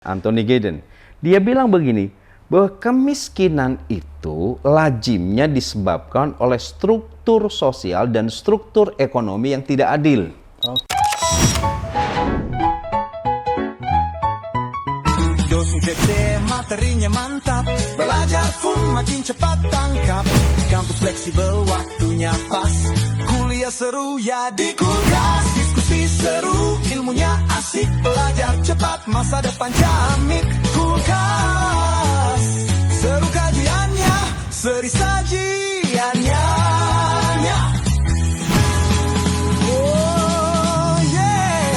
Anthony Giddens. Dia bilang begini, bahwa kemiskinan itu lazimnya disebabkan oleh struktur sosial dan struktur ekonomi yang tidak adil. Dosen gede, materinya mantap, belajar pun makin cepat tangkap. Kampus fleksibel, waktunya pas, kuliah seru ya di Kulkas. Diskusi seru, ilmunya asik, belajar cepat, masa depan jamik. Kulkas, seru kajiannya, seri sajiannya. Oh yeah.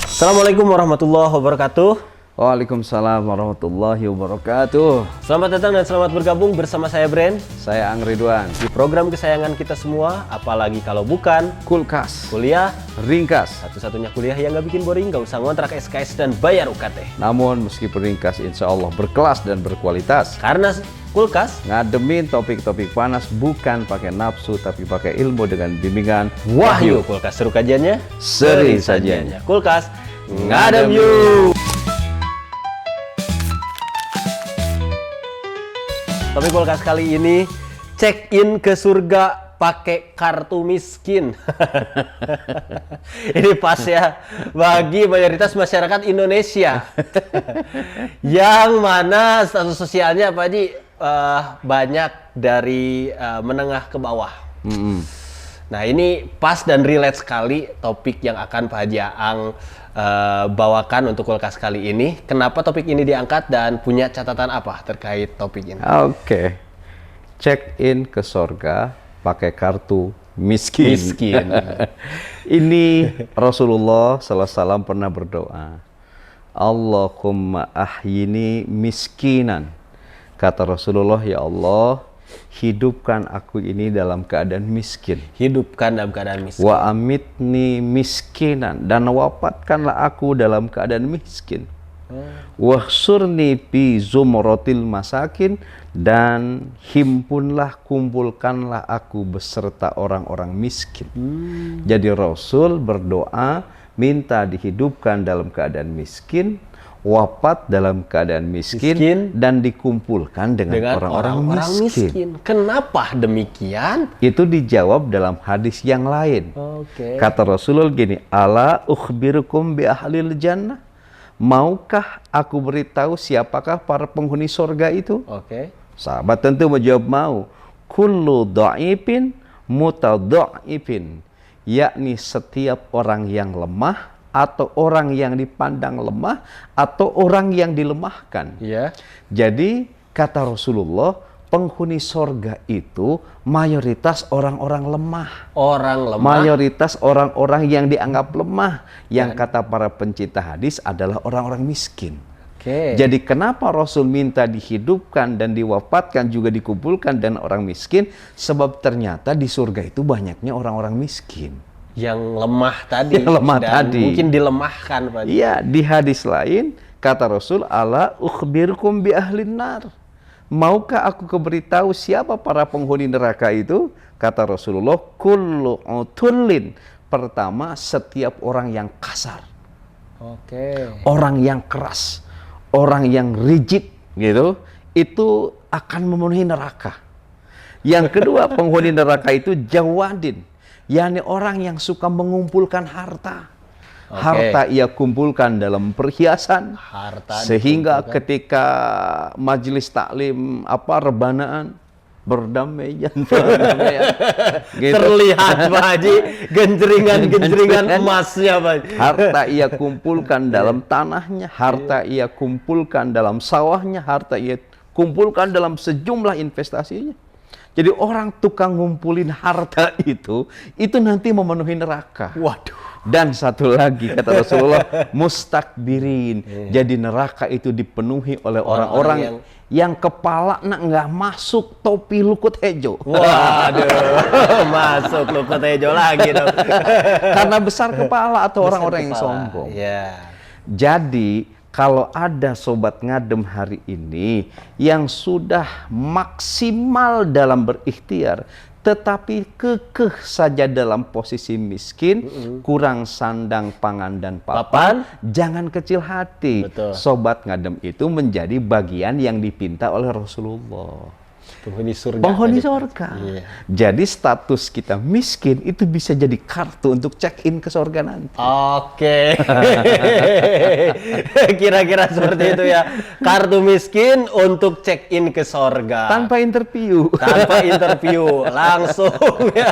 Assalamualaikum warahmatullahi wabarakatuh. Waalaikumsalam warahmatullahi wabarakatuh. Selamat datang dan selamat bergabung bersama saya Bren Saya Ang Ridwan. di program kesayangan kita semua, apalagi kalau bukan Kulkas, kuliah. ringkas. Satu-satunya kuliah yang gak bikin boring, gak usah ngontrak SKS dan bayar UKT. Namun meskipun ringkas, insya Allah berkelas dan berkualitas. Karena Kulkas Ngademin topik-topik panas bukan pakai nafsu, tapi pakai ilmu dengan bimbingan Wahyu. Kulkas seru kajiannya, Seri sajiannya. Kulkas ngadem yuk. Topik Kulkas kali ini, check in ke surga pakai kartu miskin. Ini pas ya bagi mayoritas masyarakat Indonesia yang mana status sosialnya Pak Haji banyak dari menengah ke bawah. Nah ini pas dan relate sekali topik yang akan Pak Haji Aang bawakan untuk Kulkas kali ini. Kenapa topik ini diangkat dan punya catatan apa terkait topik ini? Oke. Check in ke surga pakai kartu miskin. Ini Rasulullah SAW pernah berdoa, Allahumma ahyini miskinan. Kata Rasulullah, ya Allah, hidupkan aku ini dalam keadaan miskin. Hidupkan dalam keadaan miskin. Wa amitni miskinan, dan wafatkanlah aku dalam keadaan miskin. Wahsurni fi zumratil masakin, dan himpunlah, kumpulkanlah aku beserta orang-orang miskin. Jadi Rasul berdoa minta dihidupkan dalam keadaan miskin, wafat dalam keadaan miskin, dan dikumpulkan dengan orang-orang miskin. Kenapa demikian? Itu dijawab dalam hadis yang lain. Kata Rasulullah gini, ala ukhbirukum bi ahlil jannah. Maukah aku beritahu siapakah para penghuni surga itu? Sahabat tentu menjawab mau. Kullu dha'ifin mutadha'ifin, yakni setiap orang yang lemah, atau orang yang dipandang lemah, atau orang yang dilemahkan. Jadi kata Rasulullah, penghuni sorga itu mayoritas orang-orang lemah. Mayoritas orang-orang yang dianggap lemah. Yang kata para pencinta hadis adalah orang-orang miskin. Jadi kenapa Rasul minta dihidupkan dan diwafatkan juga dikumpulkan dan orang miskin? Sebab ternyata di surga itu banyaknya orang-orang miskin. Yang lemah tadi. Mungkin dilemahkan Pak. Iya, di hadis lain kata Rasul, ala ukhbirkum bi ahlin nar. Maukah aku keberitahu siapa para penghuni neraka itu? Kata Rasulullah, kullu utullin. Pertama, setiap orang yang kasar. Orang yang keras, orang yang rigid gitu, itu akan memenuhi neraka. Yang kedua, penghuni neraka itu jawadin, yakni orang yang suka mengumpulkan harta. Harta ia kumpulkan dalam perhiasan, sehingga ketika majelis taklim rebanaan berdamai gitu. Terlihat Pak Haji genjeringan emasnya Pak Haji. Harta ia kumpulkan dalam tanahnya, harta ia kumpulkan dalam sawahnya, harta ia kumpulkan dalam sejumlah investasinya. Jadi orang tukang ngumpulin harta itu nanti memenuhi neraka. Waduh. Dan satu lagi kata Rasulullah, mustakbirin. Jadi neraka itu dipenuhi oleh orang-orang yang kepala nggak masuk topi lukut hejo. Waduh, masuk lukut hejo lagi dong. Karena besar kepala atau orang-orang yang sombong. Jadi kalau ada sobat ngadem hari ini yang sudah maksimal dalam berikhtiar, tetapi kekeh saja dalam posisi miskin, kurang sandang, pangan, dan papan, jangan kecil hati. Betul. Sobat Ngadem itu menjadi bagian yang dipinta oleh Rasulullah. Penghuni surga. Penghuni tadi. surga. Iya. Jadi status kita miskin itu bisa jadi kartu untuk check-in ke surga nanti. Oke. Kira-kira seperti itu ya. Kartu miskin untuk check-in ke sorga. Tanpa interview. Tanpa interview, langsung ya.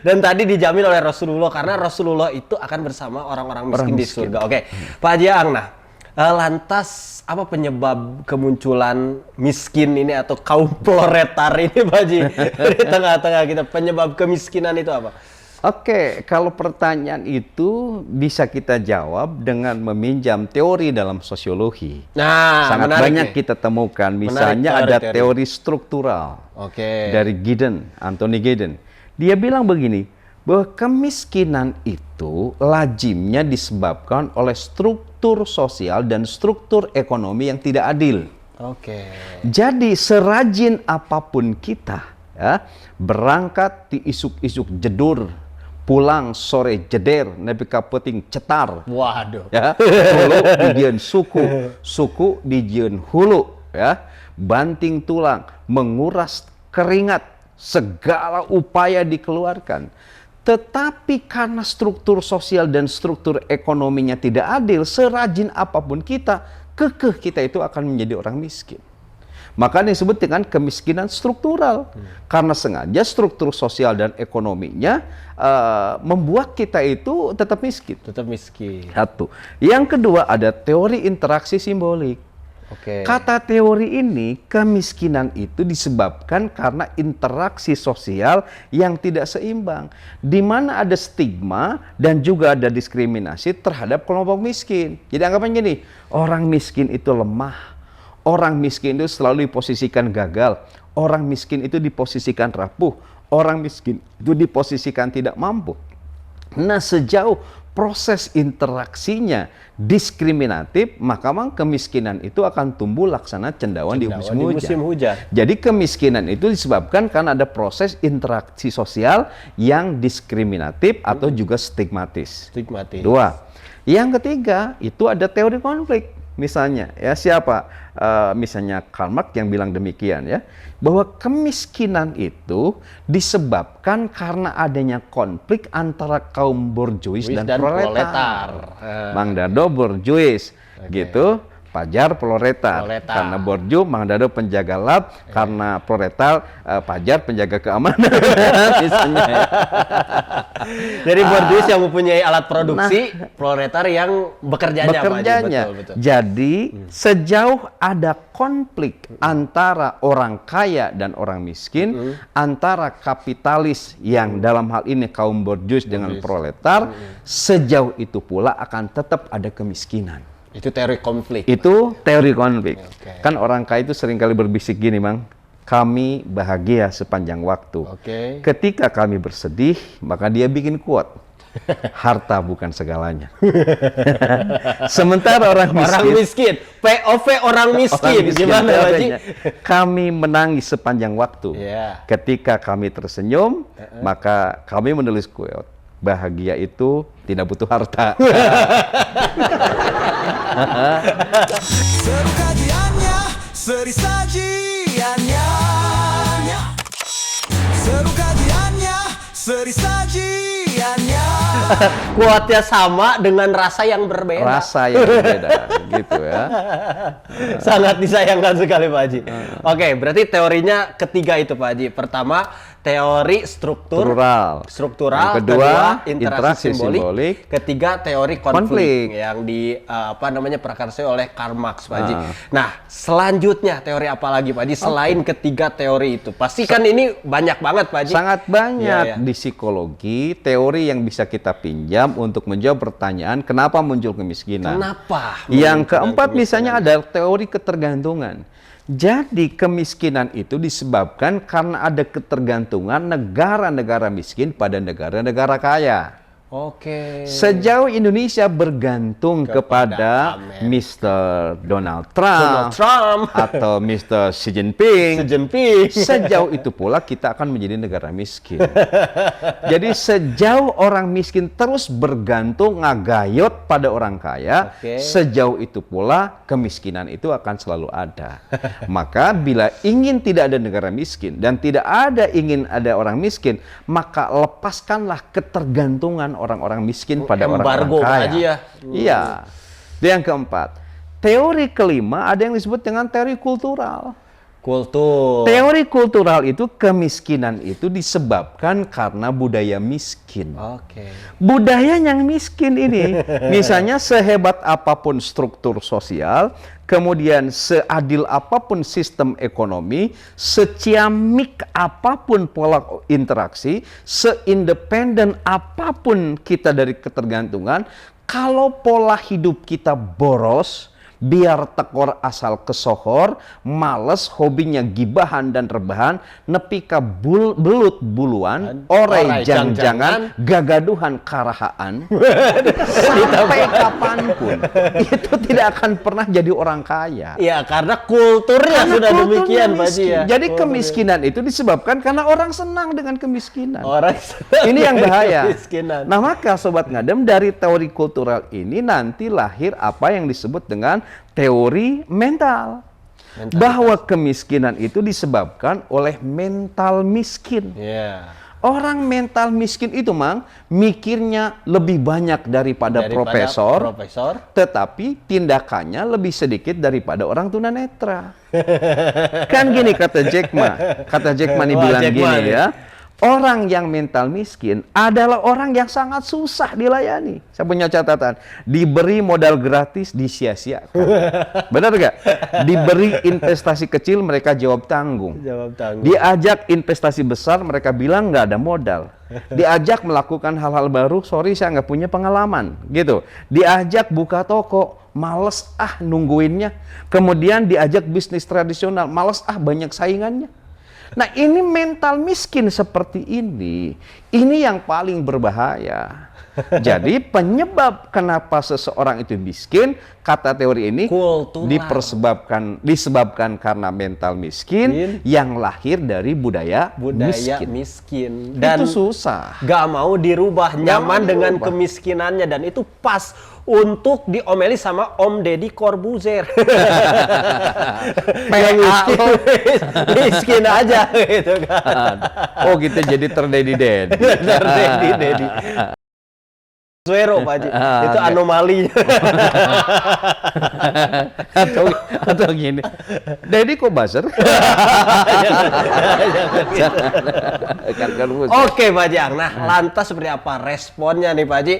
Dan tadi dijamin oleh Rasulullah karena Rasulullah itu akan bersama orang-orang miskin, Orang di miskin. surga. Oke, Pak Haji Ang, nah lantas apa penyebab kemunculan miskin ini atau kaum proletar ini, Pak Haji? Di tengah-tengah kita, penyebab kemiskinan itu apa? Oke, kalau pertanyaan itu bisa kita jawab dengan meminjam teori dalam sosiologi. Nah, Sangat menarik banyak nih. kita temukan. Misalnya ada teori struktural Oke. dari Giddens, Anthony Giddens. Dia bilang begini, bahwa kemiskinan itu lazimnya disebabkan oleh struktur sosial dan struktur ekonomi yang tidak adil. Oke. Jadi serajin apapun kita, ya, berangkat di isuk-isuk jedur, pulang sore jeder, nepi ka peuting cetar. Waduh. Ya, hulu dijieun suku, suku dijieun hulu, ya. Banting tulang, menguras keringat, segala upaya dikeluarkan. Tetapi karena struktur sosial dan struktur ekonominya tidak adil, serajin apapun kita, kekeh kita itu akan menjadi orang miskin. Maka disebut dengan kemiskinan struktural. Karena sengaja struktur sosial dan ekonominya membuat kita itu tetap miskin. Tetap miskin. Satu. Yang kedua ada teori interaksi simbolik. Oke. Kata teori ini, kemiskinan itu disebabkan karena interaksi sosial yang tidak seimbang, di mana ada stigma dan juga ada diskriminasi terhadap kelompok miskin. Jadi anggapan gini, orang miskin itu lemah, orang miskin itu selalu diposisikan gagal, orang miskin itu diposisikan rapuh, orang miskin itu diposisikan tidak mampu. Nah, sejauh proses interaksinya diskriminatif, maka memang kemiskinan itu akan tumbuh laksana cendawan di musim hujan. Jadi kemiskinan itu disebabkan karena ada proses interaksi sosial yang diskriminatif atau juga stigmatis. Stigmatis. Dua. Yang ketiga, itu ada teori konflik. Misalnya, ya siapa? Misalnya Karl Marx yang bilang demikian, ya, bahwa kemiskinan itu disebabkan karena adanya konflik antara kaum borjuis dan proletar. Mang Dado borjuis, gitu. Pajar proletar. Karena borju, Mang Dado penjaga lab, karena proletar, Pajar penjaga keamanan. Misalnya. Jadi borjuis yang mempunyai alat produksi, proletar yang bekerjanya. Betul. Jadi sejauh ada konflik antara orang kaya dan orang miskin, antara kapitalis yang dalam hal ini kaum borjuis dengan proletar, sejauh itu pula akan tetap ada kemiskinan. Itu teori konflik. Itu teori konflik. Oke. Kan orang kaya itu seringkali berbisik gini, Mang. Kami bahagia sepanjang waktu. Oke. Ketika kami bersedih, maka dia bikin quote. Harta bukan segalanya. Sementara orang miskin, POV orang miskin. Gimana, Pak Haji? Kami menangis sepanjang waktu. Yeah. Ketika kami tersenyum, maka kami menulis quote. Bahagia itu tidak butuh harta. Seru kajiannya, seri sajiannya. Seru kajiannya, seri sajiannya. Kuatnya sama dengan rasa yang berbeda. Rasa yang berbeda, gitu ya. Sangat disayangkan sekali, Pak Haji. Oke, berarti teorinya ketiga itu, Pak Haji. Pertama, teori struktural. Yang kedua, interaksi simbolik. Ketiga, teori konflik yang prakarsa oleh Karl Marx, Pak Haji. Nah, selanjutnya teori apa lagi, Pak Haji? Selain ketiga teori itu, pasti kan ini banyak banget, Pak Haji. Sangat banyak Iya. di psikologi teori yang bisa kita pinjam untuk menjawab pertanyaan kenapa muncul kemiskinan. Kenapa? Yang keempat misalnya ada teori ketergantungan. Jadi kemiskinan itu disebabkan karena ada ketergantungan negara-negara miskin pada negara-negara kaya. Oke. Sejauh Indonesia bergantung kepada Amin. Mr. Donald Donald Trump atau Mr. Xi Jinping, Xi Jinping. sejauh itu pula kita akan menjadi negara miskin. Jadi sejauh orang miskin terus bergantung ngagayot pada orang kaya, Oke. sejauh itu pula kemiskinan itu akan selalu ada. Maka bila ingin tidak ada negara miskin dan tidak ingin ada orang miskin, maka lepaskanlah ketergantungan orang-orang miskin pada orang-orang Embargo kaya. aja ya. Iya. Dan yang keempat, teori kelima ada yang disebut dengan teori kultural. Kultur. Teori kultural itu kemiskinan itu disebabkan karena budaya miskin. Oke. Budaya yang miskin ini, misalnya sehebat apapun struktur sosial, kemudian seadil apapun sistem ekonomi, seciamik apapun pola interaksi, seindependen apapun kita dari ketergantungan, kalau pola hidup kita boros, biar tekor asal kesohor, males, hobinya gibahan dan rebahan, nepi ka belut buluan, orai jang-jangan, gagaduhan karahaan, sampai kapanpun itu tidak akan pernah jadi orang kaya. Ya, karena kulturnya Karena sudah kulturnya demikian, Pak Haji ya. Jadi kemiskinan itu disebabkan karena orang senang dengan kemiskinan. Orang Ini yang bahaya. kemiskinan. Nah, maka Sobat Ngadem, dari teori kultural ini nanti lahir apa yang disebut dengan teori mental. Bahwa kemiskinan itu disebabkan oleh mental miskin. Iya. Orang mental miskin itu, Mang, mikirnya lebih banyak daripada profesor, tetapi tindakannya lebih sedikit daripada orang tunanetra. Kan gini kata Jack Ma nih bilang gini ya. Orang yang mental miskin adalah orang yang sangat susah dilayani. Saya punya catatan. Diberi modal gratis, disia-siakan. Benar gak? Diberi investasi kecil, mereka jawab tanggung. Diajak investasi besar, mereka bilang nggak ada modal. Diajak melakukan hal-hal baru, sorry saya nggak punya pengalaman. Gitu. Diajak buka toko, males nungguinnya. Kemudian diajak bisnis tradisional, males banyak saingannya. Nah, ini mental miskin seperti ini yang paling berbahaya. Jadi penyebab kenapa seseorang itu miskin, kata teori ini disebabkan karena mental miskin yang lahir dari budaya miskin. Dan itu susah. Gak mau dirubah, nyaman dengan kemiskinannya, dan itu pas untuk diomeli sama Om Deddy Corbuzier. Yang miskin aja gitu kan. Oh, kita jadi terdedi-dedi. Terdedi-dedi. Suero, Pak Haji. Itu anomali. atau gini. Deddy kok buzzer? Oke, Pak Haji. Nah, lantas seperti apa responnya nih, Pak Haji?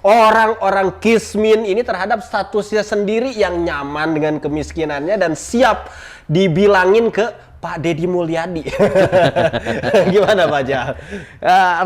Orang-orang kismin ini terhadap statusnya sendiri yang nyaman dengan kemiskinannya dan siap dibilangin ke Pak Deddy Mulyadi. Gimana Pak Haji?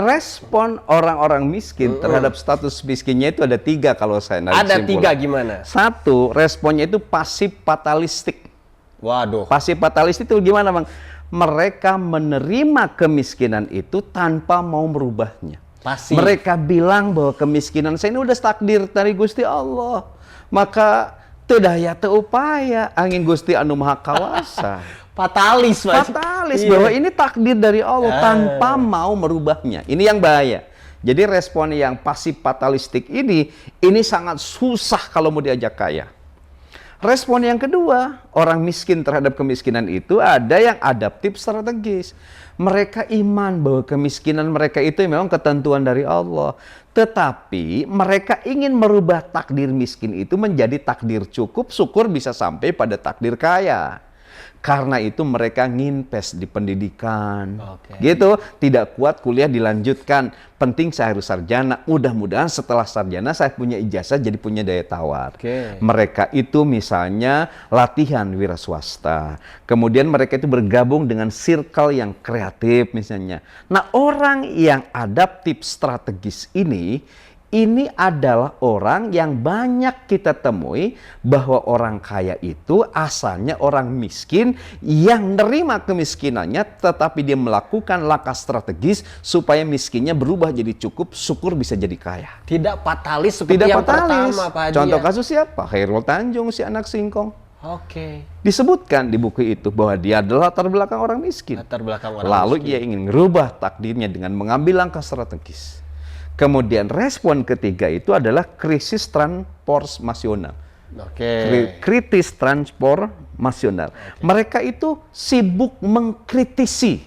Respon orang-orang miskin terhadap status miskinnya itu ada 3 kalau saya narik Ada simpulan. 3 gimana? 1, responnya itu pasif fatalistik. Waduh. Pasif fatalistik itu gimana, Bang? Mereka menerima kemiskinan itu tanpa mau merubahnya. Pasif. Mereka bilang bahwa kemiskinan saya ini udah takdir dari Gusti Allah. Maka teu daya teu upaya angin Gusti anu Maha Kawasa. Fatalis, Mas. Fatalis bahwa ini takdir dari Allah tanpa mau merubahnya. Ini yang bahaya. Jadi respon yang pasif fatalistik ini sangat susah kalau mau diajak kaya. Respon yang kedua, orang miskin terhadap kemiskinan itu ada yang adaptif strategis. Mereka iman bahwa kemiskinan mereka itu memang ketentuan dari Allah. Tetapi mereka ingin merubah takdir miskin itu menjadi takdir cukup, syukur bisa sampai pada takdir kaya. Karena itu mereka nginvest di pendidikan, gitu. Tidak kuat kuliah dilanjutkan, penting saya harus sarjana. Mudah-mudahan setelah sarjana saya punya ijazah jadi punya daya tawar. Mereka itu misalnya latihan wira swasta, kemudian mereka itu bergabung dengan circle yang kreatif misalnya. Nah, orang yang adaptif strategis ini ini adalah orang yang banyak kita temui bahwa orang kaya itu asalnya orang miskin yang nerima kemiskinannya, tetapi dia melakukan langkah strategis supaya miskinnya berubah jadi cukup, syukur bisa jadi kaya. Tidak fatalis seperti Tidak yang fatalis. pertama, Pak Haji. Contoh Ya? kasus siapa? Khairul Tanjung, si anak singkong. Oke. Disebutkan di buku itu bahwa dia adalah latar belakang orang miskin. Latar belakang orang Lalu miskin. dia ingin merubah takdirnya dengan mengambil langkah strategis. Kemudian respon ketiga itu adalah krisis transformasional. Oke. Kritis transformasional. Mereka itu sibuk mengkritisi,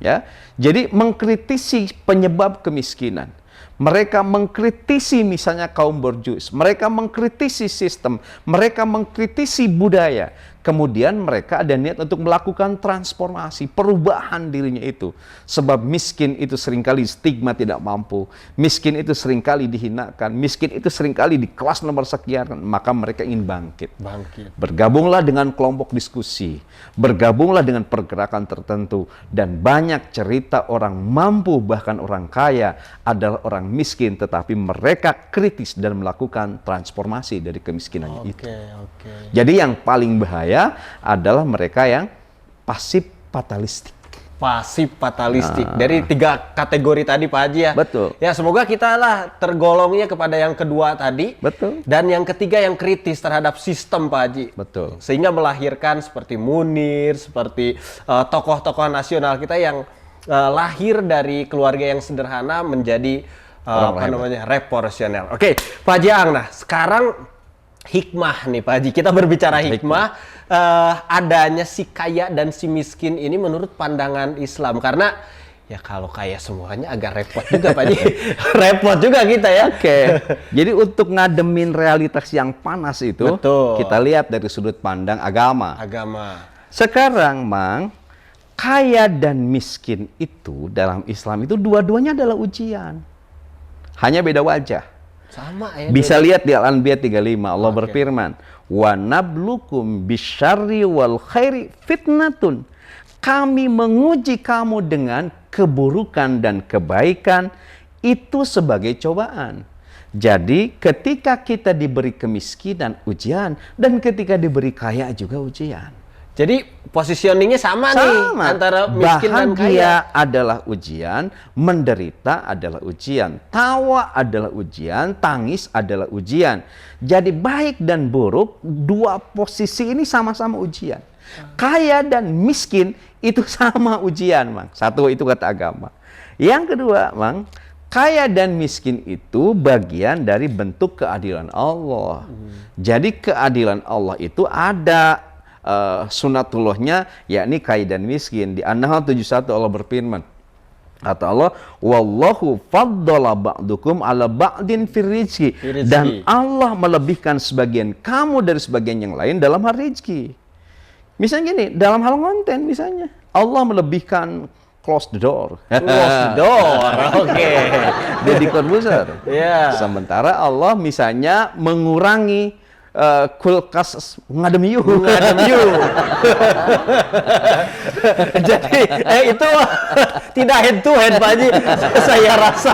ya. Jadi mengkritisi penyebab kemiskinan. Mereka mengkritisi misalnya kaum borjuis, mereka mengkritisi sistem, mereka mengkritisi budaya. Kemudian mereka ada niat untuk melakukan transformasi, perubahan dirinya itu. Sebab miskin itu seringkali stigma tidak mampu, miskin itu seringkali dihinakan, miskin itu seringkali di kelas nomor sekian, maka mereka ingin bangkit. Bergabunglah dengan kelompok diskusi, bergabunglah dengan pergerakan tertentu, dan banyak cerita orang mampu bahkan orang kaya adalah orang miskin, tetapi mereka kritis dan melakukan transformasi dari kemiskinannya itu. Jadi yang paling bahaya adalah mereka yang pasif fatalistik. Pasif fatalistik. Dari 3 kategori tadi, Pak Haji, ya. Betul. Ya, semoga kita lah tergolongnya kepada yang kedua tadi. Betul. Dan yang ketiga yang kritis terhadap sistem, Pak Haji. Betul. Sehingga melahirkan seperti Munir, seperti tokoh-tokoh nasional kita yang lahir dari keluarga yang sederhana menjadi revolusioner. Oke, Pak Haji Ang, nah sekarang hikmah nih Pak Haji. Kita berbicara hikmah. Adanya si kaya dan si miskin ini menurut pandangan Islam. Karena ya kalau kaya semuanya agak repot juga Pak Haji. Repot juga kita ya. Oke. Jadi untuk ngademin realitas yang panas itu, betul, kita lihat dari sudut pandang agama. Sekarang, Mang, kaya dan miskin itu dalam Islam itu dua-duanya adalah ujian. Hanya beda wajah. Sama ya. Bisa lihat di Al-Anbiya 35, Allah berfirman, "Wa nablukum bisyarri wal khairi fitnatun." Kami menguji kamu dengan keburukan dan kebaikan itu sebagai cobaan. Jadi ketika kita diberi kemiskinan ujian, dan ketika diberi kaya juga ujian. Jadi positioningnya sama nih antara miskin dan kaya. Bahagia adalah ujian, menderita adalah ujian, tawa adalah ujian, tangis adalah ujian. Jadi baik dan buruk, dua posisi ini sama-sama ujian. Kaya dan miskin itu sama ujian, Mang. Satu itu kata agama. Yang kedua, Mang, kaya dan miskin itu bagian dari bentuk keadilan Allah. Jadi keadilan Allah itu ada sunatullahnya, yakni kaya dan miskin. Di An-Nahl 71 Allah berfirman, kata Allah, wallahu faddala ba'dukum ala ba'din fir rizki. Dan Allah melebihkan sebagian kamu dari sebagian yang lain dalam hal rezeki. Misalnya gini, dalam hal konten misalnya, Allah melebihkan close the door. Close the door. Oke. Deddy Corbuzier. Yeah. Sementara Allah misalnya mengurangi kulkas ngadem you. Jadi itu tidak head to head Pak Haji, saya rasa.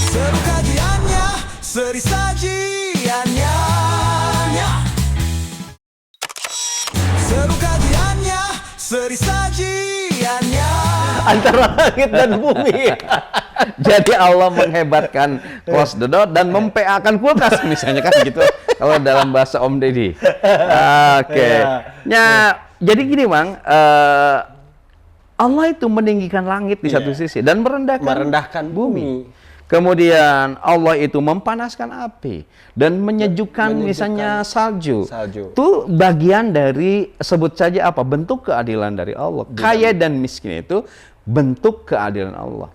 Seru kajiannya, seri sajiannya. Seru kajiannya, seri sajiannya. Antara langit dan bumi. Jadi Allah menghebatkan close the door dan mempeakan kulkas misalnya kan gitu. Kalau dalam bahasa Om Deddy. Oke. Ya, jadi gini, Mang. Allah itu meninggikan langit di satu sisi dan merendahkan bumi. Kemudian Allah itu mempanaskan api dan menyejukkan misalnya salju. Itu bagian dari, sebut saja apa, bentuk keadilan dari Allah. Kaya dan miskin itu bentuk keadilan Allah.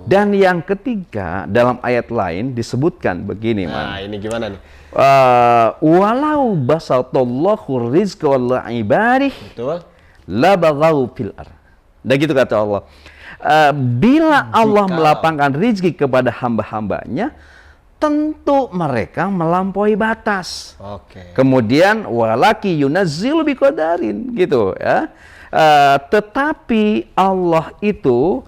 Dan yang ketiga, dalam ayat lain disebutkan begini, Nah, ini gimana nih? Walau basatallahu rizqa wal ibadih la baghaw fil ardh. Dan gitu kata Allah. Bila Allah melapangkan rizki kepada hamba-hambanya, tentu mereka melampaui batas. Kemudian walaki yunazzilu biqadarin, gitu ya. Tetapi Allah itu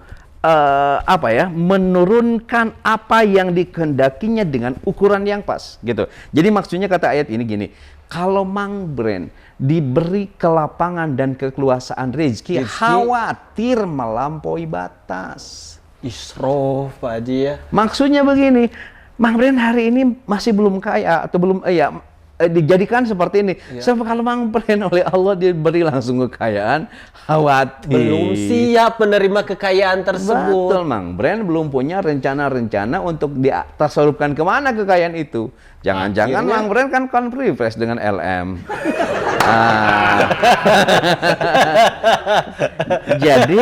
menurunkan apa yang dikehendakinya dengan ukuran yang pas gitu. Jadi maksudnya kata ayat ini gini, kalau Mang Bren diberi kelapangan dan kekuasaan rezeki, khawatir melampaui batas. Israf Pak Haji ya. Maksudnya begini, Mang Bren hari ini masih belum kaya atau belum dijadikan seperti ini. Sebab kalau Mang Bren oleh Allah diberi langsung kekayaan, khawatir. Belum siap menerima kekayaan tersebut. Betul, Mang Bren belum punya rencana-rencana untuk ditasarufkan kemana kekayaan itu. Jangan-jangan Mang Bren kan refresh dengan LM. Jadi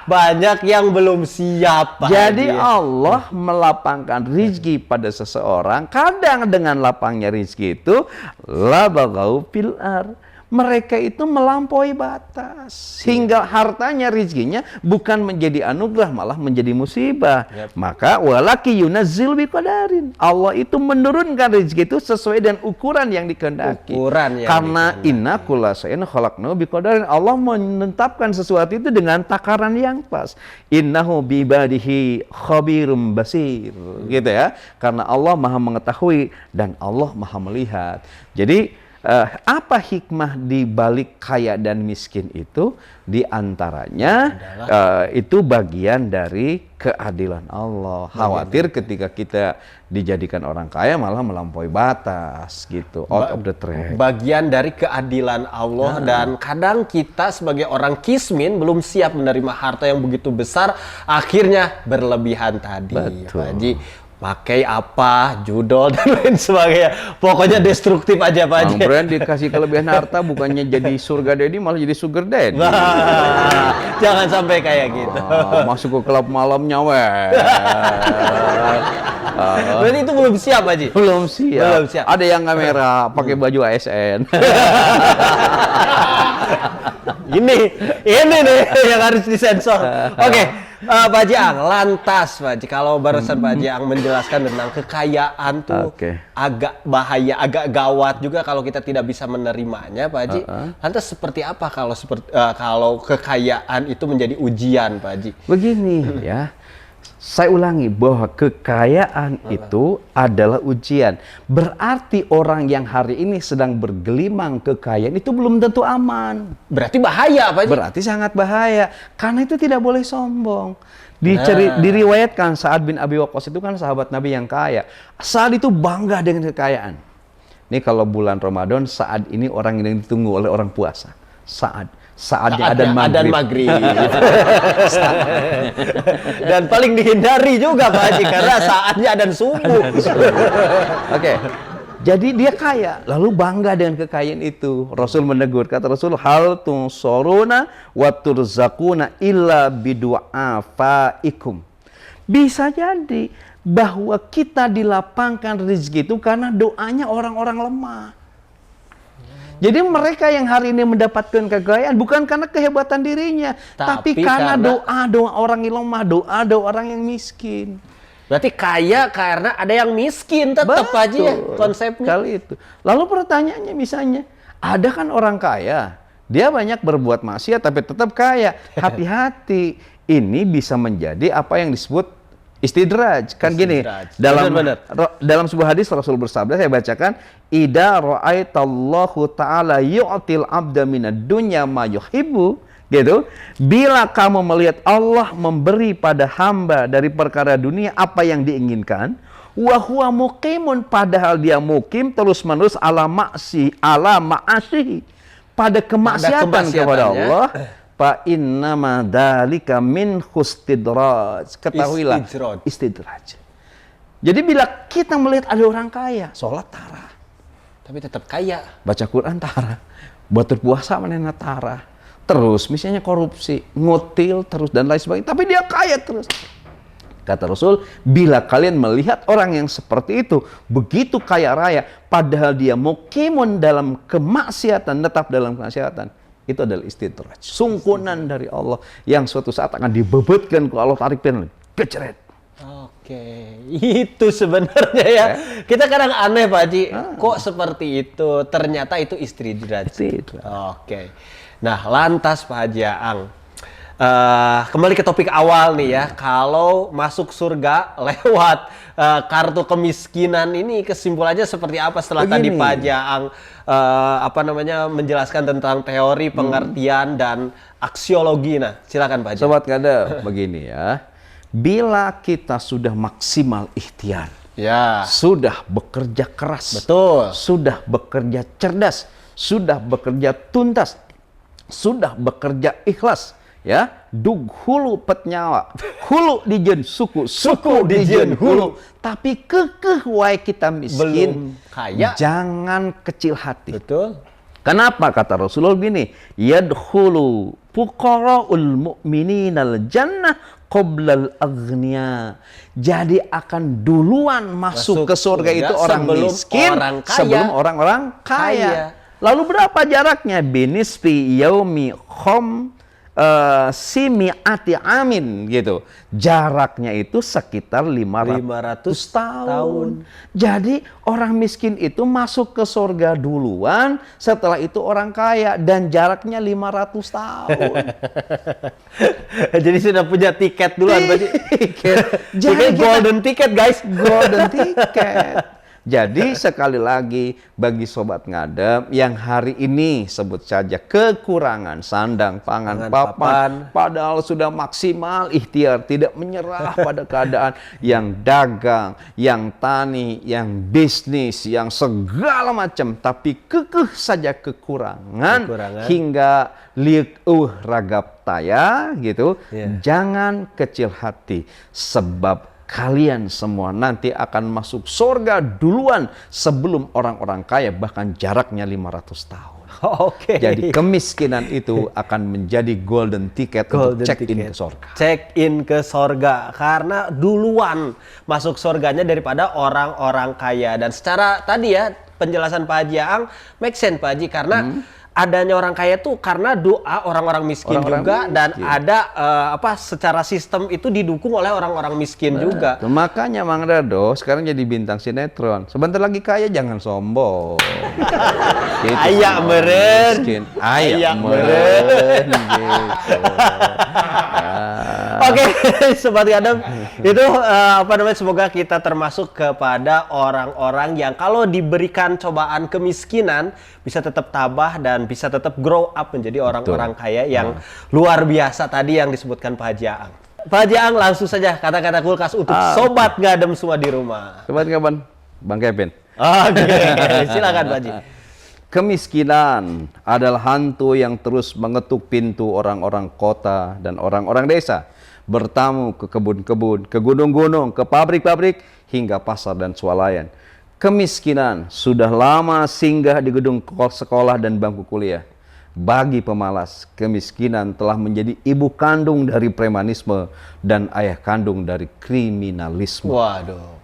banyak yang belum siap Pak jadi Haji. Allah melapangkan rizki pada seseorang. Kadang dengan lapangnya rizki itu labagau fil ar, mereka itu melampaui batas hingga hartanya, rizkinya bukan menjadi anugerah malah menjadi musibah. Maka walaki yunazzil biqadarin, Allah itu menurunkan rizki itu sesuai dengan ukuran yang dikehendaki. Karena inna kulla shay'in khalaqnahu biqadarin, Allah menetapkan sesuatu itu dengan takaran yang pas. Innahu bi ibadihi khabirum basir, gitu ya. Karena Allah Maha mengetahui dan Allah Maha melihat. Jadi apa hikmah di balik kaya dan miskin itu? Di antaranya itu bagian dari keadilan Allah. Khawatir ketika kita dijadikan orang kaya malah melampaui batas gitu, out of the track. Bagian dari keadilan Allah. Dan kadang kita sebagai orang kismin belum siap menerima harta yang begitu besar, akhirnya berlebihan tadi. Betul. Pak Haji, pakai apa, judol dan lain sebagainya. Pokoknya destruktif aja Pak Haji. Mang Bren dikasih kelebihan harta bukannya jadi surga daddy malah jadi sugar daddy. Nah, jangan sampai kayak gitu. Masuk ke klub malam nyawer. Berarti itu belum siap Haji? Belum siap. Belum siap. Ada yang kamera pakai baju ASN. ini nih yang harus disensor. Oke. Pak Haji Ang, lantas Pak Haji, kalau barusan Pak Haji Ang menjelaskan tentang kekayaan tuh agak bahaya, agak gawat juga kalau kita tidak bisa menerimanya Pak Haji. Lantas seperti apa kalau kekayaan itu menjadi ujian Pak Haji? Begini ya, saya ulangi bahwa kekayaan itu adalah ujian. Berarti orang yang hari ini sedang bergelimang kekayaan itu belum tentu aman. Berarti bahaya Pak Haji? Berarti sangat bahaya. Karena itu tidak boleh sombong. Diriwayatkan Sa'ad bin Abi Waqqas itu kan sahabat Nabi yang kaya. Sa'ad itu bangga dengan kekayaan. Ini kalau bulan Ramadan, Sa'ad ini orang yang ditunggu oleh orang puasa. Saatnya adzan maghrib. Dan paling dihindari juga Pak Haji karena saatnya adzan subuh. Oke. Jadi dia kaya, lalu bangga dengan kekayaan itu. Rasul menegur, kata Rasul, hal tunsoruna wa turzakuna illa bidu'afaikum. Bisa jadi bahwa kita dilapangkan rezeki itu karena doanya orang-orang lemah. Jadi mereka yang hari ini mendapatkan kekayaan bukan karena kehebatan dirinya, tapi karena doa orang yang lemah, doa orang yang miskin. Berarti kaya karena ada yang miskin tetap aja ya konsepnya. Kali itu. Lalu pertanyaannya misalnya, ada kan orang kaya, dia banyak berbuat maksiat tapi tetap kaya. Hati-hati, ini bisa menjadi apa yang disebut istidraj. Kan gini, dalam sebuah hadis Rasul bersabda, saya bacakan, idza ra'aitallahu ta'ala yu'til 'abda minad dunya ma yuhibbu, gitu. Bila kamu melihat Allah memberi pada hamba dari perkara dunia apa yang diinginkan, wa huwa muqimun, padahal dia mukim terus-menerus ala ma'asi, pada kemaksiatan kepada Allah, fa innama dzalika min hustidraj. Ketahuilah, istidraj. Jadi bila kita melihat ada orang kaya, sholat tara, tapi tetap kaya, baca Quran tara, buat berpuasa menena tara, terus misalnya korupsi, ngutil terus dan lain sebagainya, tapi dia kaya terus. Kata Rasul, bila kalian melihat orang yang seperti itu, begitu kaya raya, padahal dia mukimun dalam kemaksiatan, tetap dalam kemaksiatan, itu adalah istidraj, sungkunan dari Allah yang suatu saat akan dibebetkan ke Allah, tarik pin, keceret. Oke, itu sebenarnya ya. Kita kadang aneh Pak Haji, kok seperti itu? Ternyata itu istidraj. Oke. Nah, lantas Pak Haji Ang, kembali ke topik awal nih ya. Kalau masuk surga lewat kartu kemiskinan ini, kesimpulannya seperti apa setelah tadi Begini. Pak Jaang menjelaskan tentang teori, pengertian dan aksiologi. Nah, silakan Pak Jaang. Sobat Ngada, begini ya. Bila kita sudah maksimal ikhtiar, Ya, sudah bekerja keras, betul. sudah bekerja cerdas, sudah bekerja tuntas, sudah bekerja ikhlas, ya, dug hulu pet nyawa, hulu dijen suku, suku dijen hulu. Tapi kekeh wae kita miskin, Belum kaya. jangan kecil hati. Betul. Kenapa kata Rasulullah gini? Yadkhulu fuqara'ul mu'mininal jannah qoblal aghnia. Jadi akan duluan masuk ke surga itu orang sebelum miskin orang kaya. sebelum orang-orang kaya. Lalu berapa jaraknya? Binisfi yaumi simi'ati amin gitu. Jaraknya itu sekitar 500 tahun. Jadi orang miskin itu masuk ke surga duluan, setelah itu orang kaya, dan jaraknya 500 tahun. Jadi sudah punya tiket duluan Pak Ji. Tiket. Jadi Tiket kita- golden ticket guys. Golden ticket. Jadi sekali lagi bagi Sobat Ngadem yang hari ini sebut saja kekurangan sandang, pangan, papan, padahal sudah maksimal ikhtiar, tidak menyerah pada keadaan, yang dagang, yang tani, yang bisnis, yang segala macam, tapi kekeh saja kekurangan. Hingga liek ragap taya gitu. Jangan kecil hati, sebab kalian semua nanti akan masuk surga duluan sebelum orang-orang kaya, bahkan jaraknya 500 tahun. Oke. Jadi kemiskinan itu akan menjadi golden ticket untuk check in ke surga. Check in ke surga karena duluan masuk surganya daripada orang-orang kaya. Dan secara tadi ya penjelasan Pak Haji Aang make sense Pak Haji, karena adanya orang kaya tuh karena doa orang-orang miskin juga, dan ada secara sistem itu didukung oleh orang-orang miskin juga. Makanya Mang Dado sekarang jadi bintang sinetron. Sebentar lagi kaya, jangan sombong. Gitu, Ayak semua meren. miskin. Ayak Ayak meren. Gitu. Oke, Sobat Ngadem, itu semoga kita termasuk kepada orang-orang yang kalau diberikan cobaan kemiskinan bisa tetap tabah dan bisa tetap grow up menjadi orang-orang kaya yang luar biasa tadi yang disebutkan Pak Haji Aang. Pak Haji Aang, langsung saja kata-kata kulkas untuk Sobat Ngadem semua di rumah. Sobat kapan? Bang Kevin. Oke, silakan Pak Haji. Kemiskinan adalah hantu yang terus mengetuk pintu orang-orang kota dan orang-orang desa. Bertamu ke kebun-kebun, ke gunung-gunung, ke pabrik-pabrik, hingga pasar dan swalayan. Kemiskinan sudah lama singgah di gedung sekolah dan bangku kuliah. Bagi pemalas, kemiskinan telah menjadi ibu kandung dari premanisme dan ayah kandung dari kriminalisme. Waduh.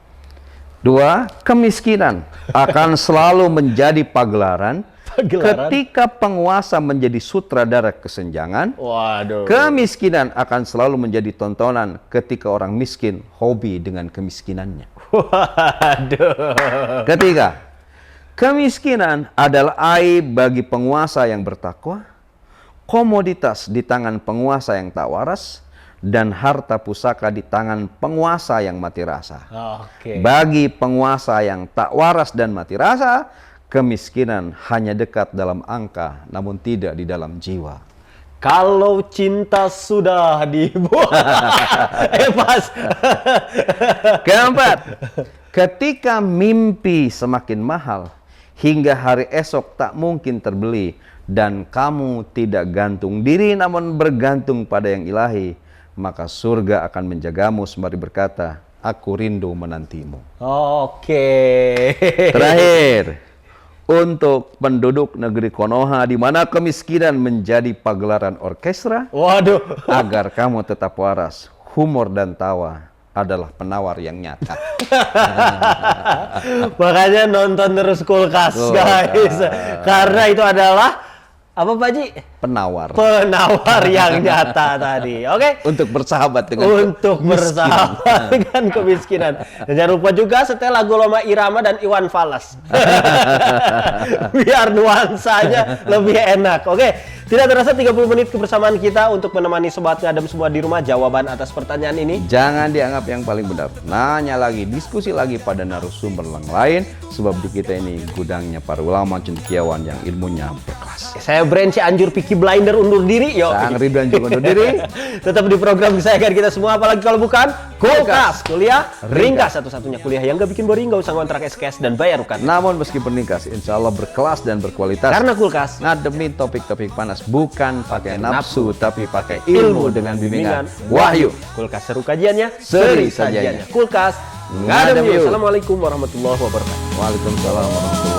2. Kemiskinan akan selalu menjadi pagelaran ketika penguasa menjadi sutradara kesenjangan. Waduh. Kemiskinan akan selalu menjadi tontonan ketika orang miskin hobi dengan kemiskinannya. Waduh. Ketiga, kemiskinan adalah aib bagi penguasa yang bertakwa, komoditas di tangan penguasa yang tak waras, dan harta pusaka di tangan penguasa yang mati rasa. Oke. Bagi penguasa yang tak waras dan mati rasa, kemiskinan hanya dekat dalam angka, namun tidak di dalam jiwa. Kalau cinta sudah dibuat. Pas. Keempat, ketika mimpi semakin mahal, hingga hari esok tak mungkin terbeli, dan kamu tidak gantung diri namun bergantung pada yang ilahi, maka surga akan menjagamu sembari berkata, aku rindu menantimu. Oke. Terakhir, untuk penduduk negeri Konoha di mana kemiskinan menjadi pagelaran orkestra, Waduh. agar kamu tetap waras, humor dan tawa adalah penawar yang nyata. Makanya nonton terus kulkas, guys. Karena itu adalah apa Pak Ji? Penawar. Penawar yang nyata tadi. Oke. Untuk bersahabat dengan Untuk bersahabat dengan kemiskinan. Dan jangan lupa juga setel lagu Loma Irama dan Iwan Fals. Biar nuansanya lebih enak. Oke. Tidak terasa 30 menit kebersamaan kita untuk menemani Sobat Ngadem semua di rumah jawaban atas pertanyaan ini. Jangan dianggap yang paling benar. Nanya lagi, diskusi lagi pada narasumber yang lain. Sebab di kita ini gudangnya para ulama cendekiawan yang ilmunya berkelas. Saya Brand Cianjur Peaky Blinder undur diri. Yuk. Sang Ridwan juga undur diri. Tetap di program kesayangan kita semua, apalagi kalau bukan Kulkas. Kuliah ringkas, satu-satunya kuliah yang gak bikin boring, gak usah ngontrak SKS dan bayar UKT. Namun meskipun ringkas, insya Allah berkelas dan berkualitas. Karena Kulkas ngademin topik-topik panas bukan pakai nafsu, tapi pakai ilmu dengan bimbingan wahyu. Kulkas seru kajiannya, Seri seri sajiannya. sajiannya. Kulkas ngadem yuk. Assalamualaikum warahmatullahi wabarakatuh. Waalaikumsalam warahmatullahi wabarakatuh.